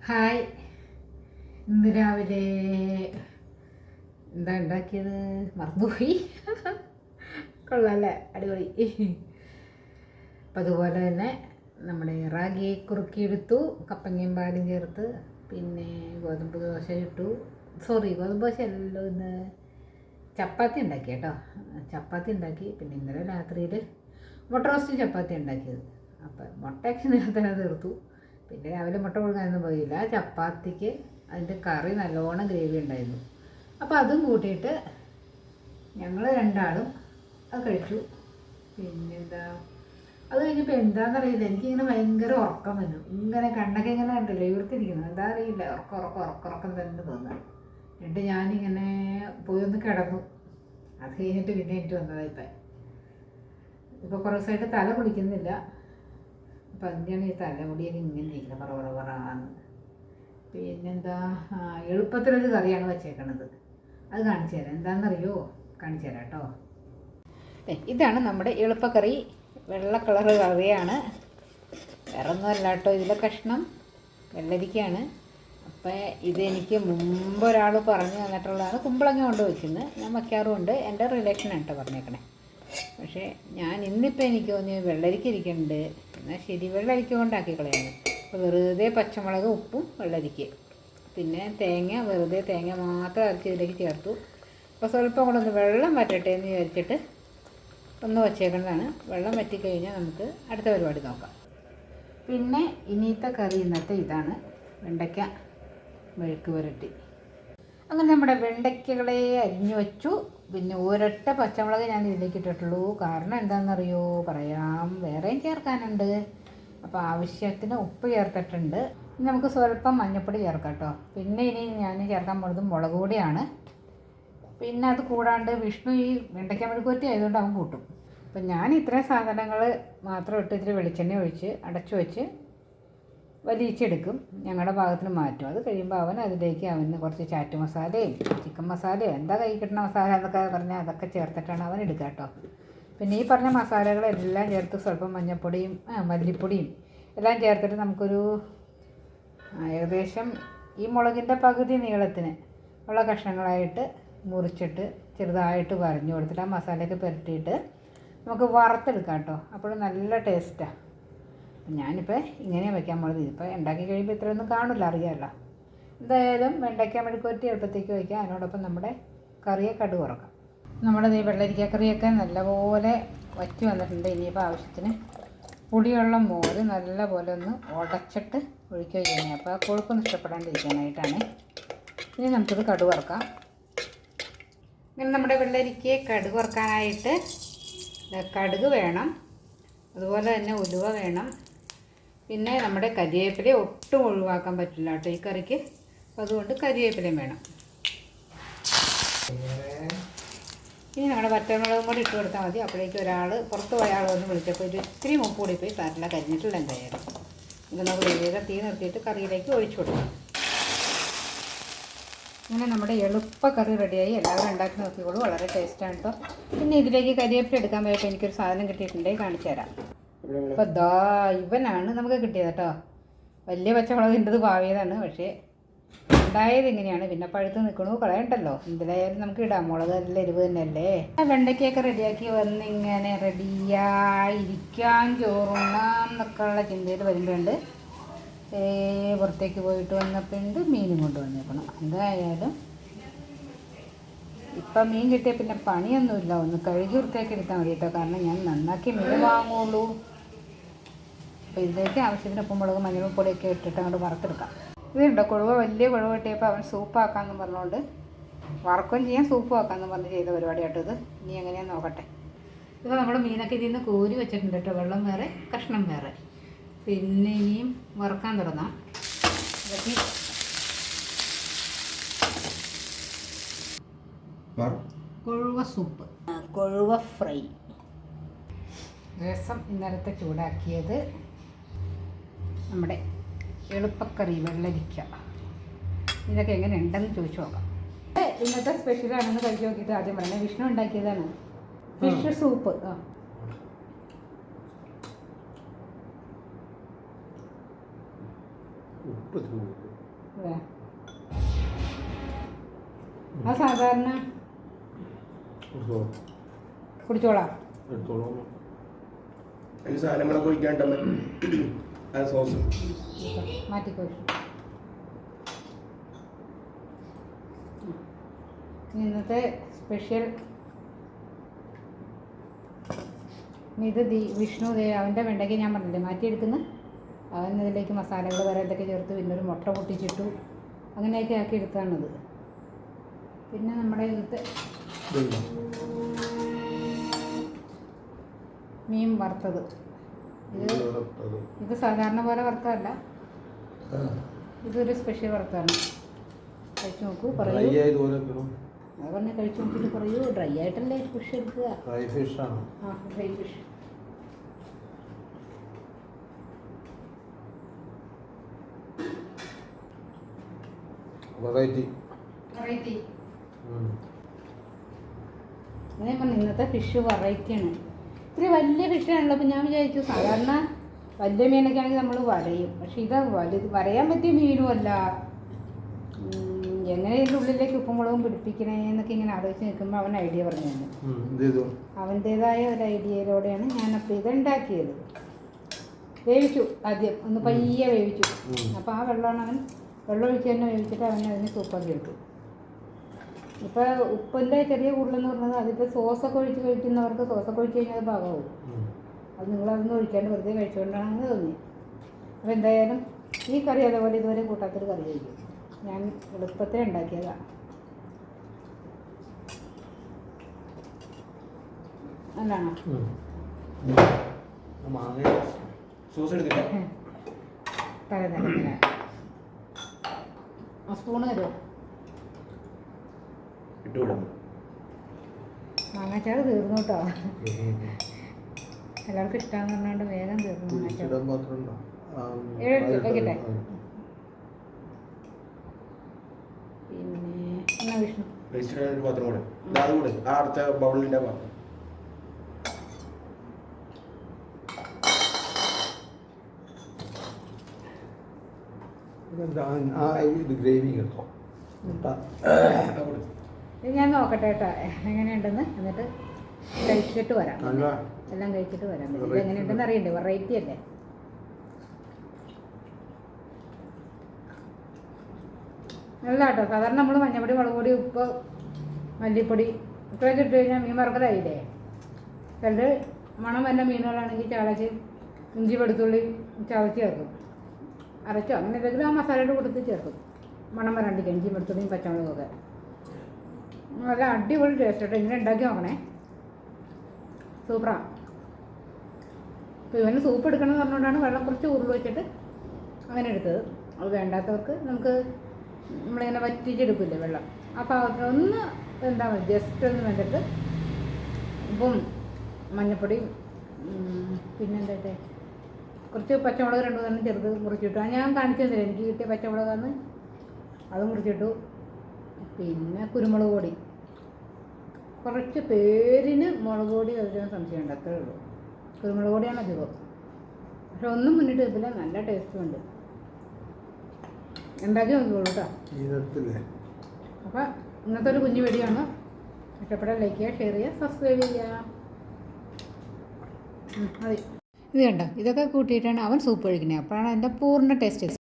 Hi. ഇന്ന് രാവിലെ എന്താ ഉണ്ടാക്കിയത് മറന്നുപോയി. കൊള്ളാല്ലേ, അടിപൊളി. അപ്പം അതുപോലെ തന്നെ നമ്മുടെ റാഗി കുറുക്കിയെടുത്തു, കപ്പങ്ങയും പാലും ചേർത്ത്. പിന്നെ ഗോതമ്പ് ദോശ ഇട്ടു. ഗോതമ്പ് ദോശ അല്ലല്ലോ, ഇന്ന് ചപ്പാത്തി ഉണ്ടാക്കി കേട്ടോ. ചപ്പാത്തി ഉണ്ടാക്കി. പിന്നെ ഇന്നലെ രാത്രിയിൽ മുട്ട റോസ്റ്റ് ചപ്പാത്തി ഉണ്ടാക്കിയത്. അപ്പം മുട്ടയൊക്കെ നേരത്തെ തീർത്തു. പിന്നെ രാവിലെ മുട്ട പുഴുങ്ങാനൊന്നും പോയില്ല. ചപ്പാത്തിക്ക് അതിൻ്റെ കറി നല്ലോണം ഗ്രേവി ഉണ്ടായിരുന്നു. അപ്പോൾ അതും കൂട്ടിയിട്ട് ഞങ്ങൾ രണ്ടാളും അത് കഴിച്ചു. പിന്നെന്താ, അത് കഴിഞ്ഞപ്പോൾ എന്താണെന്നറിയില്ല, എനിക്കിങ്ങനെ ഭയങ്കര ഉറക്കം വന്നു. ഇങ്ങനെ കണ്ണൊക്കെ ഇങ്ങനെ ഉണ്ടല്ലോ ഇവർത്തിരിക്കുന്നു, എന്താ അറിയില്ല, ഉറക്കം തന്നെ തോന്നുക. എന്നിട്ട് ഞാനിങ്ങനെ പോയി ഒന്ന് കിടന്നു. അത് കഴിഞ്ഞിട്ട് പിന്നെ എനിക്ക് വന്നതാണ്. ഇപ്പോൾ കുറേ ദിവസമായിട്ട് തല കുളിക്കുന്നില്ല. അപ്പം അതിൻ്റെയാണ് ഈ തലമുടിയൊക്കെ ഇങ്ങനെ ഇരിക്കുന്നത്, പറന്ന്. പിന്നെന്താ, എളുപ്പത്തിലൊരു കറിയാണ് വച്ചേക്കണത്. അത് കാണിച്ചു തരാം. എന്താണെന്നറിയോ, കാണിച്ചു തരാം കേട്ടോ. ഇതാണ് നമ്മുടെ എളുപ്പക്കറി. വെള്ള കളർ കറിയാണ്, വേറെ ഒന്നുമല്ല കേട്ടോ. ഇതിലെ കഷ്ണം വെള്ളരിക്കയാണ്. അപ്പം ഇതെനിക്ക് മുമ്പ് ഒരാൾ പറഞ്ഞു തന്നിട്ടുള്ളതാണ്. കുമ്പളങ്ങ കൊണ്ട് വയ്ക്കുന്നത് ഞാൻ വയ്ക്കാറുമുണ്ട്. എൻ്റെ റിലേഷനാണ് കേട്ടോ പറഞ്ഞേക്കണേ. പക്ഷേ ഞാൻ ഇന്നിപ്പോൾ എനിക്ക് തോന്നി വെള്ളരിക്ക ഇരിക്കുന്നുണ്ട്, എന്നാൽ ശരി വെള്ളരിക്ക കൊണ്ടാക്കി കളയാണ്. അപ്പോൾ വെറുതെ പച്ചമുളക്, ഉപ്പും വെള്ളരിക്ക, പിന്നെ വെറുതെ തേങ്ങ മാത്രം അരച്ച് ഇതിലേക്ക് ചേർത്തു. അപ്പോൾ സ്വല്പം കൂടെ ഒന്ന് വെള്ളം വറ്റട്ടെ എന്ന് വിചാരിച്ചിട്ട് ഒന്ന് വച്ചേക്കുന്നതാണ്. വെള്ളം വറ്റിക്കഴിഞ്ഞാൽ നമുക്ക് അടുത്ത പരിപാടി നോക്കാം. പിന്നെ ഇനിയത്തെ കറി ഇന്നത്തെ ഇതാണ്, വെണ്ടയ്ക്ക മെഴുക്ക് പുരട്ടി. അങ്ങനെ നമ്മുടെ വെണ്ടയ്ക്കകളെ അരിഞ്ഞു വച്ചു. പിന്നെ ഒരൊറ്റ പച്ചമുളക് ഞാൻ ഇതിലേക്ക് ഇട്ടിട്ടുള്ളൂ. കാരണം എന്താണെന്നറിയോ, പറയാം, വേറെയും ചേർക്കാനുണ്ട്. അപ്പോൾ ആവശ്യത്തിന് ഉപ്പ് ചേർത്തിട്ടുണ്ട്. ഇനി നമുക്ക് സ്വല്പം മഞ്ഞൾപ്പൊടി ചേർക്കാം കേട്ടോ. പിന്നെ ഇനി ഞാൻ ചേർക്കാൻ പോകുന്നത് മുളക് പൊടിയാണ്. പിന്നെ അത് കൂടാണ്ട് വിഷ്ണു ഈ വെണ്ടയ്ക്ക മെഴുക്കുവരട്ടി ആയതുകൊണ്ട് അവൻ കൂട്ടും. അപ്പം ഞാൻ ഇത്രയും സാധനങ്ങൾ മാത്രം ഇട്ട് ഇത്തിരി വെളിച്ചെണ്ണ ഒഴിച്ച് അടച്ചു വെച്ച് വലിയിച്ചെടുക്കും. ഞങ്ങളുടെ ഭാഗത്തിന് മാറ്റും. അത് കഴിയുമ്പോൾ അതിലേക്ക് അവന് കുറച്ച് ചാറ്റ് മസാലയും ചിക്കൻ മസാലയോ എന്താ കൈ കിട്ടുന്ന മസാല എന്നൊക്കെ പറഞ്ഞാൽ അതൊക്കെ ചേർത്തിട്ടാണ് അവൻ എടുക്കുക കേട്ടോ. പിന്നെ ഈ പറഞ്ഞ മസാലകളെല്ലാം ചേർത്ത് സ്വല്പം മഞ്ഞൾപ്പൊടിയും മല്ലിപ്പൊടിയും എല്ലാം ചേർത്തിട്ട് നമുക്കൊരു ഏകദേശം ഈ മുളകിൻ്റെ പകുതി നീളത്തിന് ഉള്ള കഷ്ണങ്ങളായിട്ട് മുറിച്ചിട്ട് ചെറുതായിട്ട് വരഞ്ഞു കൊടുത്തിട്ട് ആ മസാലയൊക്കെ പുരട്ടിയിട്ട് നമുക്ക് വറുത്തെടുക്കാം കേട്ടോ. അപ്പോൾ നല്ല ടേസ്റ്റാണ്. ഞാനിപ്പോൾ ഇങ്ങനെ വയ്ക്കാൻ പോകുന്നത്. ഇതിപ്പോൾ ഉണ്ടാക്കി കഴിയുമ്പോൾ ഇത്രയൊന്നും കാണില്ല, അറിയാമല്ലോ. എന്തായാലും വെണ്ടയ്ക്ക മെഴുക്കുവരട്ടി എളുപ്പത്തേക്ക് വയ്ക്കാം. അതിനോടൊപ്പം നമ്മുടെ കറിയെ കടുക് വറക്കാം. നമ്മുടെ ഈ വെള്ളരിക്ക കറിയൊക്കെ നല്ലപോലെ വറ്റി വന്നിട്ടുണ്ട്. ഇനിയിപ്പോൾ ആവശ്യത്തിന് പുളിയുള്ള മോര് നല്ലപോലെ ഒന്ന് ഉടച്ചിട്ട് ഒഴിക്കുക ചെയ്യുന്നത്. അപ്പോൾ ആ കൊഴുപ്പൊന്നും ഇഷ്ടപ്പെടാണ്ടിരിക്കാനായിട്ടാണ്. ഇനി നമുക്കിത് കടുക് വറക്കാം. ഇങ്ങനെ നമ്മുടെ വെള്ളരിക്കയെ കടുക് വറക്കാനായിട്ട് കടുക് വേണം, അതുപോലെ തന്നെ ഉലുവ വേണം. പിന്നെ നമ്മുടെ കരിവേപ്പില ഒട്ടും ഒഴിവാക്കാൻ പറ്റില്ല കേട്ടോ ഈ കറിക്ക്. അപ്പോൾ അതുകൊണ്ട് കരിവേപ്പിലയും വേണം. ഇനി നമ്മുടെ വറ്റൽമുളകും കൂടി ഇട്ട് കൊടുത്താൽ മതി. അപ്പോഴേക്കും ഒരാൾ പുറത്ത് പോയ ആളൊന്ന് വിളിച്ചപ്പോൾ ഒരു ഇത്തിരി ഉപ്പ് കൂടി പോയി സാരില്ല, കരിഞ്ഞിട്ടില്ല എന്തായാലും. ഇത് നമുക്ക് വേഗം തീ നിർത്തിയിട്ട് കറിയിലേക്ക് ഒഴിച്ചു കൊടുക്കാം. അങ്ങനെ നമ്മുടെ എളുപ്പ കറി റെഡിയായി. എല്ലാവരും ഉണ്ടാക്കി നോക്കിക്കോളൂ, വളരെ ടേസ്റ്റാണ് കേട്ടോ. പിന്നെ ഇതിലേക്ക് കരിവേപ്പില എടുക്കാൻ പോയപ്പോൾ എനിക്കൊരു സാധനം കിട്ടിയിട്ടുണ്ടെങ്കിൽ കാണിച്ചു തരാം. അപ്പോൾ ഇവനാണ് നമുക്ക് കിട്ടിയത് കേട്ടോ. വലിയ പച്ചമുളകിൻ്റെത് പാവിയതാണ്, പക്ഷേ ഉണ്ടായത് ഇങ്ങനെയാണ്. പിന്നെ പഴുത്ത് നിൽക്കണു, കളയണ്ടല്ലോ, എന്തിലായാലും നമുക്ക് ഇടാം. മുളക് നല്ല എരിവ് തന്നെയല്ലേ. വെണ്ടയ്ക്കൊക്കെ റെഡിയാക്കി വന്നിങ്ങനെ റെഡിയായിരിക്കാൻ ചോറുണ്ണാം എന്നൊക്കെ ഉള്ള ചിന്തയിൽ വരുമ്പോഴുണ്ട് പുറത്തേക്ക് പോയിട്ട് വന്നപ്പോഴുണ്ട് മീനും കൊണ്ട് വന്നേക്കണം. എന്തായാലും ഇപ്പം മീൻ കിട്ടിയ പിന്നെ പണിയൊന്നുമില്ല, ഒന്ന് കഴുകി വൃത്തിയാക്കി എടുത്താൽ മതി കേട്ടോ. കാരണം ഞാൻ നന്നാക്കി മീൻ വാങ്ങുള്ളൂ. അപ്പോൾ ഇതിലേക്ക് ആവശ്യത്തിന് ഉപ്പും മുളകും മഞ്ഞളും പൊടിയൊക്കെ ഇട്ടിട്ട് അങ്ങോട്ട് വറുത്തെടുക്കാം. ഇതുണ്ടോ, വലിയ കുഴവ് കിട്ടിയപ്പോൾ അവൻ സൂപ്പാക്കാമെന്ന് പറഞ്ഞുകൊണ്ട് വറക്കുകയും ചെയ്യാൻ സൂപ്പും ആക്കാമെന്ന് പറഞ്ഞ് ചെയ്ത പരിപാടി കേട്ടോ ഇത്. ഇനി എങ്ങനെയാണെന്ന് നോക്കട്ടെ. ഇപ്പോൾ നമ്മൾ മീനൊക്കെ ഇതിൽ നിന്ന് കോരി വെച്ചിട്ടുണ്ട് കേട്ടോ. വെള്ളം വേറെ കഷ്ണം വേറെ. പിന്നെ ഇനിയും വറുക്കാൻ തുടങ്ങാം. ഇതൊക്കെ കൊഴുവ സൂപ്പ്, കൊഴുവ ഫ്രൈ, രസം ഇന്നലത്തെ ചൂടാക്കിയത്, നമ്മുടെ എളുപ്പക്കറി വെള്ളരിക്ക. ഇതൊക്കെ എങ്ങനെ ഉണ്ടെന്ന് ചോദിച്ചു നോക്കാം. ഇന്നത്തെ സ്പെഷ്യലാണെന്ന് കഴിച്ച് നോക്കിയിട്ട് ആദ്യം പറഞ്ഞത് വിഷ്ണു ഉണ്ടാക്കിയതാണ് ഫിഷ് സൂപ്പ്. ഉപ്പ് അതെ ആ സാധാരണ കുടിച്ചോളാം. സാധനങ്ങളൊക്കെ ഒഴിക്കാണ്ടമ്മ സോസ് മാറ്റിക്കോ. ഇന്നത്തെ സ്പെഷ്യൽ ഇത് വിഷ്ണു അവൻ്റെ വെണ്ടയ്ക്ക് ഞാൻ പറഞ്ഞില്ലേ മാറ്റിയെടുക്കുന്നു. അവൻ ഇതിലേക്ക് മസാലകൾ വേറെ എന്തൊക്കെ ചേർത്ത് പിന്നെ ഒരു മുട്ട പൊട്ടിച്ചിട്ടു അങ്ങനെയൊക്കെ ആക്കി എടുത്താണത്. പിന്നെ നമ്മുടെ ഇന്നത്തെ മീൻ വറുത്തത്. ഇത് സാധാരണ പോലെ വറുത്തതല്ല, ഇതൊരു സ്പെഷ്യൽ വറുത്താണ്. കഴിച്ചു നോക്കൂ, പറയൂ. അത് പറഞ്ഞ് കഴിച്ചു നോക്കിയിട്ട് പറയൂ. ഡ്രൈ ആയിട്ടല്ലേ ഫിഷ് എടുക്കുക? ഡ്രൈ ഫിഷ് ആണ്. ആ ഡ്രൈ ഫിഷ്. വെറൈറ്റി. ഞാൻ പറഞ്ഞു ഇന്നത്തെ ഫിഷ് വെറൈറ്റിയാണ്. ഇത്തിരി വലിയ ഫിഷാണല്ലോ. അപ്പം ഞാൻ വിചാരിച്ചു സാധാരണ വലിയ മീനൊക്കെ ആണെങ്കിൽ നമ്മൾ വരയും, പക്ഷെ ഇത് വരയാൻ പറ്റിയ മീനുമല്ല. എങ്ങനെ ഇതിൻ്റെ ഉള്ളിലേക്ക് ഉപ്പും മുളകും പിടിപ്പിക്കണേ എന്നൊക്കെ ഇങ്ങനെ ആലോചിച്ച് നിൽക്കുമ്പോൾ അവൻ ഐഡിയ പറഞ്ഞു തന്നു. അവൻ്റേതായ ഒരു ഐഡിയയിലൂടെയാണ് ഞാനപ്പോൾ ഇതുണ്ടാക്കിയത്. വേവിച്ചു ആദ്യം, ഒന്ന് പയ്യെ വേവിച്ചു. അപ്പോൾ ആ വെള്ളം ഒഴിച്ച് തന്നെ വേവിച്ചിട്ട് അവൻ അതിന് സൂപ്പാക്കി എടുത്തു. ഇപ്പോൾ ഉപ്പിൻ്റെ ചെറിയ കൂടുതലെന്ന് പറഞ്ഞത് അതിപ്പോൾ സോസൊക്കെ ഒഴിച്ച് കഴിക്കുന്നവർക്ക് സോസൊക്കെ ഒഴിച്ച് കഴിഞ്ഞാൽ അത് പാകമാവും. അത് നിങ്ങളതൊന്നും ഒഴിക്കാണ്ട് വെറുതെ കഴിച്ചുകൊണ്ടാണെന്ന് തോന്നി. അപ്പോൾ എന്തായാലും ഈ കറി അതേപോലെ ഇതുവരെ കൂട്ടാത്തൊരു കറി ആയിരിക്കും. ഞാൻ എളുപ്പത്തിൽ ഉണ്ടാക്കിയതാണ്. അല്ലാണോ? സോസ് എടുത്തില്ല. തല ആ സ്പൂണ് തരുമോ? മാങ്ങാച്ചാറ് തീർന്നു കേട്ടോ. എല്ലാവർക്കും ഇഷ്ടമാണെന്ന് പറഞ്ഞുകൊണ്ട് വേഗം തീർന്നു മാങ്ങാച്ചാറ്. കഴിക്കട്ടെ. പിന്നെ എന്നാ വിഷ്ണു പാത്രം കൂടെ ആ അടുത്ത ബൗളിൻ്റെ പാത്രം. ഗ്രേവി കേട്ടോ. ഇത് ഞാൻ നോക്കട്ടെ കേട്ടോ എങ്ങനെയുണ്ടെന്ന്. എന്നിട്ട് കഴിച്ചിട്ട് വരാം. എല്ലാം കഴിച്ചിട്ട് വരാം. ഇത് എങ്ങനെയുണ്ടെന്ന് അറിയണ്ടേ? വെറൈറ്റി അല്ലേ? നല്ല കേട്ടോ. സാധാരണ നമ്മൾ മഞ്ഞപ്പൊടി, മുളക് പൊടി, ഉപ്പ്, മല്ലിപ്പൊടി ഒക്കെ ഇട്ട് കഴിഞ്ഞാൽ മീൻ വറുക്കലായില്ലേ? ചിലർ മണം വന്ന മീനുകളാണെങ്കിൽ ചതച്ച് ഇഞ്ചി വെളുത്തുള്ളി ചതച്ച് ചേർക്കും, അരച്ചോ അങ്ങനെ എന്തെങ്കിലും ആ മസാലയുടെ കൊടുത്ത് ചേർക്കും. മണം വരാണ്ടിരിക്കും ഇഞ്ചി വെളുത്തുള്ളിയും പച്ചമുളകൊക്കെ. നല്ല അടിപൊളി ടേസ്റ്റ് കേട്ടോ. ഇങ്ങനെ ഉണ്ടാക്കി നോക്കണേ, സൂപ്പറാണ്. അപ്പോൾ ഇവന് സൂപ്പ് എടുക്കണമെന്ന് പറഞ്ഞുകൊണ്ടാണ് വെള്ളം കുറച്ച് ഉരുള് വെച്ചിട്ട് അങ്ങനെ എടുത്തത്. അത് വേണ്ടാത്തവർക്ക് നമുക്ക് നമ്മളിങ്ങനെ വറ്റിച്ചെടുക്കില്ലേ വെള്ളം, ആ പാകത്തിനൊന്ന് എന്താ മതി. ജസ്റ്റ് ഒന്ന് വെച്ചിട്ട് ഉപ്പും മഞ്ഞപ്പൊടിയും പിന്നെന്താട്ടെ കുറച്ച് പച്ചമുളക് 2 ചെറുത് മുറിച്ചിട്ടു. ഞാൻ കാണിച്ചു തന്നില്ല എനിക്ക് കിട്ടിയ പച്ചമുളകാന്ന്, അത് മുറിച്ചിട്ടു. പിന്നെ കുരുമുളക് പൊടി, കുറച്ച് പേരിന് മുളക് പൊടി കഴിക്കാൻ സംശയമുണ്ട്, അത്രേ ഉള്ളൂ. കുരുമുളക് പൊടിയാണ് അധികം, പക്ഷെ ഒന്നും മുന്നിട്ട് വെപ്പില്ല, നല്ല ടേസ്റ്റും ഉണ്ട്. ഉണ്ടാക്കി നോക്കിക്കോളൂ കേട്ടോ. അപ്പം ഇന്നത്തെ ഒരു കുഞ്ഞു വീഡിയോ ആണ്. ഇഷ്ടപ്പെട്ടാൽ ലൈക്ക് ചെയ്യുക, ഷെയർ ചെയ്യുക, സബ്സ്ക്രൈബ് ചെയ്യുക. മതി. ഇത് കണ്ടോ, ഇതൊക്കെ കൂട്ടിയിട്ടാണ് അവൻ സൂപ്പ് കഴിക്കുന്നത്. അപ്പോഴാണ് അതിൻ്റെ പൂർണ്ണ ടേസ്റ്റ്.